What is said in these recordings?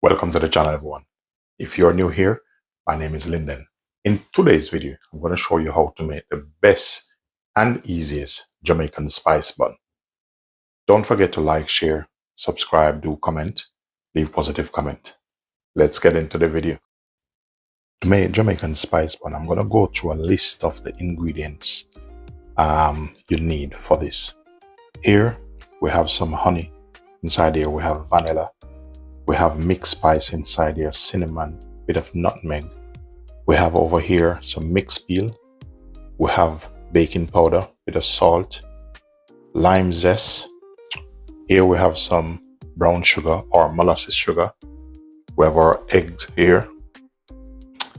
Welcome to the channel, everyone. If you're new here, my name is Lyndon. In today's video, I'm going to show you how to make the best and easiest Jamaican spice bun. Don't forget to like, share, subscribe, do comment, leave positive comment. Let's get into the video. To make Jamaican spice bun, I'm going to go through a list of the ingredients you need for this. Here we have some honey. Inside here we have vanilla. We have mixed spice inside here, cinnamon, bit of nutmeg. We have over here some mixed peel. We have baking powder, bit of salt, lime zest. Here we have some brown sugar or molasses sugar. We have our eggs here.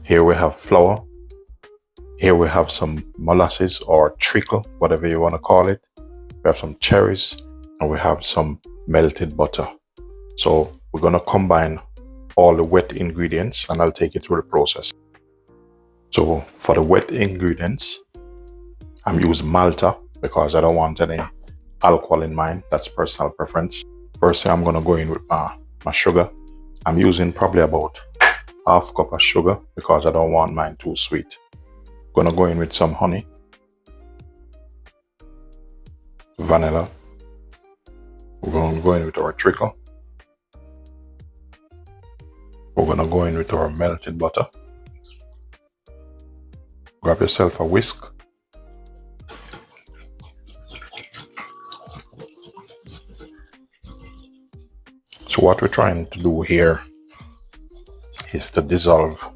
Here we have flour. Here we have some molasses or treacle, whatever you want to call it. We have some cherries and we have some melted butter. So we're going to combine all the wet ingredients and I'll take you through the process. So for the wet ingredients, I'm using MALTA because I don't want any alcohol in mine. That's personal preference. First thing, I'm going to go in with my sugar. I'm using probably about half cup of sugar because I don't want mine too sweet. Going to go in with some honey, vanilla. We're going to go in with our treacle. We're going to go in with our melted butter. Grab yourself a whisk. So what we're trying to do here is to dissolve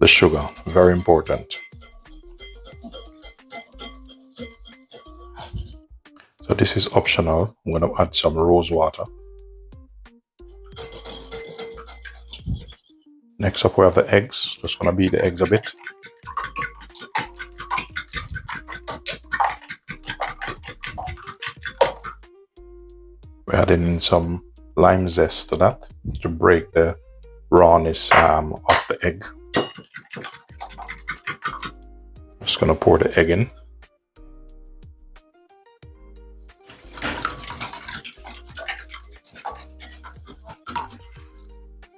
the sugar. Very important. So this is optional. I'm going to add some rose water. Next up we have the eggs. Just going to beat the eggs a bit. We're adding in some lime zest to that to break the rawness of the egg. Just going to pour the egg in.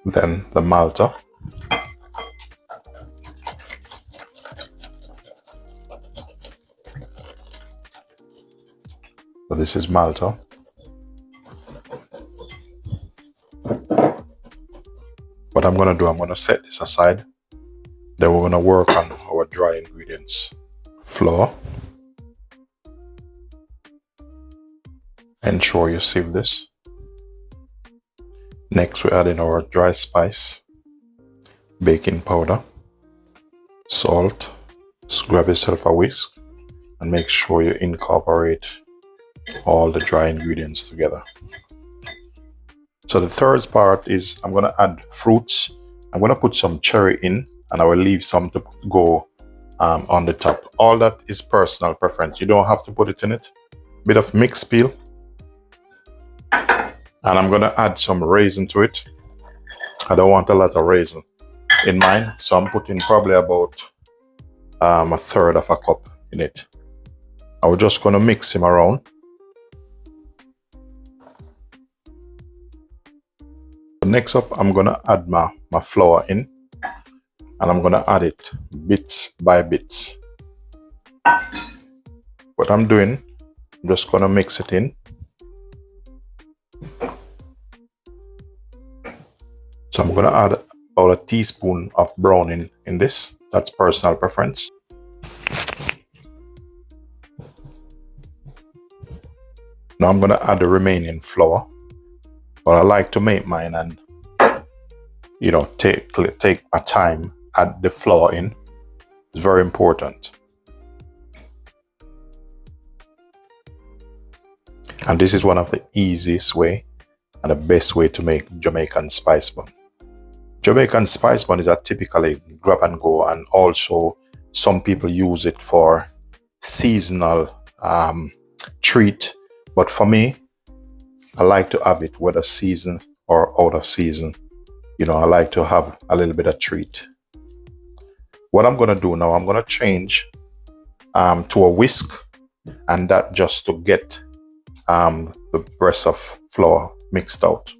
Then the MALTA. So this is MALTA. What I'm going to do, I'm going to set this aside. Then we're going to work on our dry ingredients. Flour. Ensure you sieve this. Next, we add in our dry spice, baking powder, salt. Just grab yourself a whisk and make sure you incorporate all the dry ingredients together. So the third part is I'm going to add fruits. I'm going to put some cherry in and I will leave some to go on the top. All that is personal preference. You don't have to put it in it. Bit of mixed peel. And I'm going to add some raisin to it. I don't want a lot of raisin in mine, so I'm putting probably about a third of a cup in it. I was just going to mix him around. Next up, I'm going to add my flour in. And I'm going to add it bits by bits. What I'm doing, I'm just going to mix it in. So I'm going to add about a teaspoon of browning in this. That's personal preference. Now I'm going to add the remaining flour. But I like to make mine and, you know, take my time, add the flour in. It's very important. And this is one of the easiest way and the best way to make Jamaican spice bun. Jamaican spice bun is a typically grab and go, and also some people use it for seasonal treat. But for me, I like to have it whether season or out of season. You know, I like to have a little bit of treat. What I'm going to do now, I'm going to change to a whisk, and that just to get the rest of flour mixed out.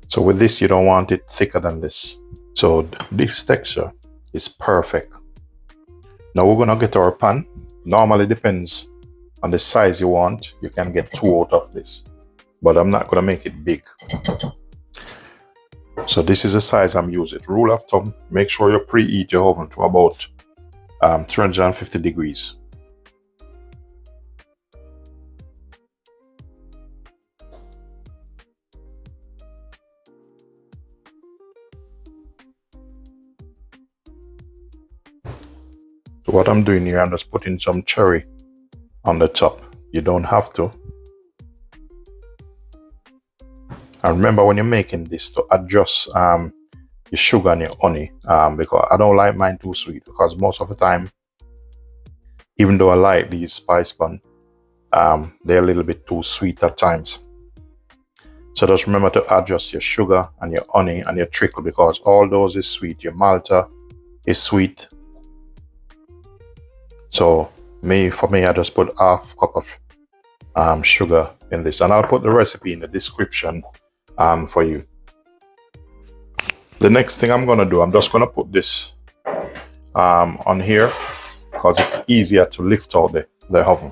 So with this, you don't want it thicker than this. So this texture is perfect. Now we're gonna get our pan. Normally depends on the size you want. You can get 2 out of this, but I'm not gonna make it big. So this is the size I'm using. Rule of thumb, make sure you preheat your oven to about 350 degrees. So what I'm doing here, I'm just putting some cherry on the top. You don't have to. And remember when you're making this to adjust your sugar and your honey, because I don't like mine too sweet, because most of the time, even though I like these spice bun, they're a little bit too sweet at times. So just remember to adjust your sugar and your honey and your treacle, because all those is sweet. Your malta is sweet. So for me, I just put half cup of sugar in this, and I'll put the recipe in the description for you. The next thing I'm gonna do, I'm just gonna put this on here because it's easier to lift out the oven.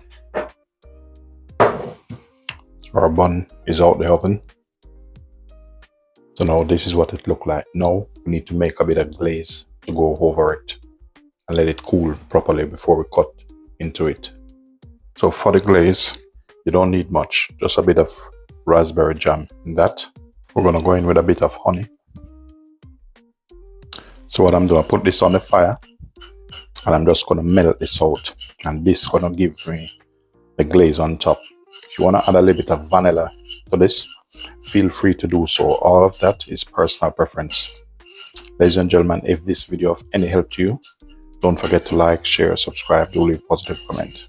Our bun is out the oven. So now this is what it looks like. Now we need to make a bit of glaze to go over it and let it cool properly before we cut into it. So for the glaze, you don't need much, just a bit of raspberry jam in that. We're gonna go in with a bit of honey. So what I'm doing, I put this on the fire and I'm just gonna melt this out, and this is gonna give me the glaze on top. If you wanna add a little bit of vanilla to this, feel free to do so. All of that is personal preference. Ladies and gentlemen, if this video of any help to you, don't forget to like, share, subscribe, do leave a positive comment.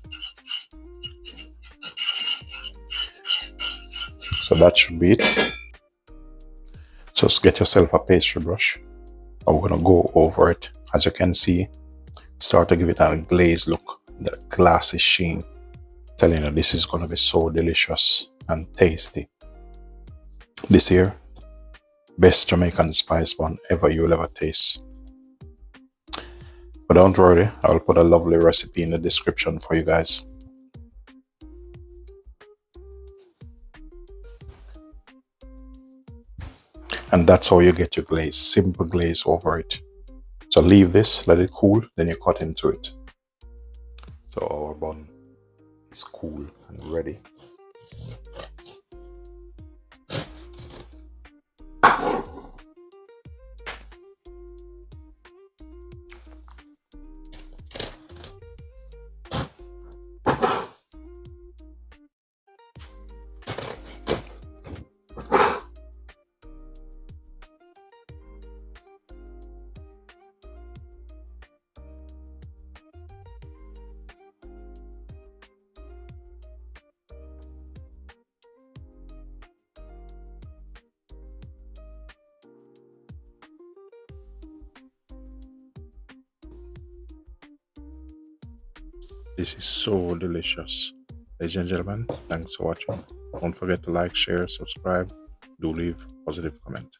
So that should be it. Just get yourself a pastry brush. And we're gonna go over it. As you can see, start to give it a glaze look, the glassy sheen. Telling you this is gonna be so delicious and tasty. This here, best Jamaican spice bun you'll ever taste. But don't worry, I'll put a lovely recipe in the description for you guys. And that's how you get your glaze, simple glaze over it. So leave this, let it cool, then you cut into it. So our bun is cool and ready. This is so delicious. Ladies and gentlemen, thanks for watching. Don't forget to like, share, subscribe. Do leave a positive comment.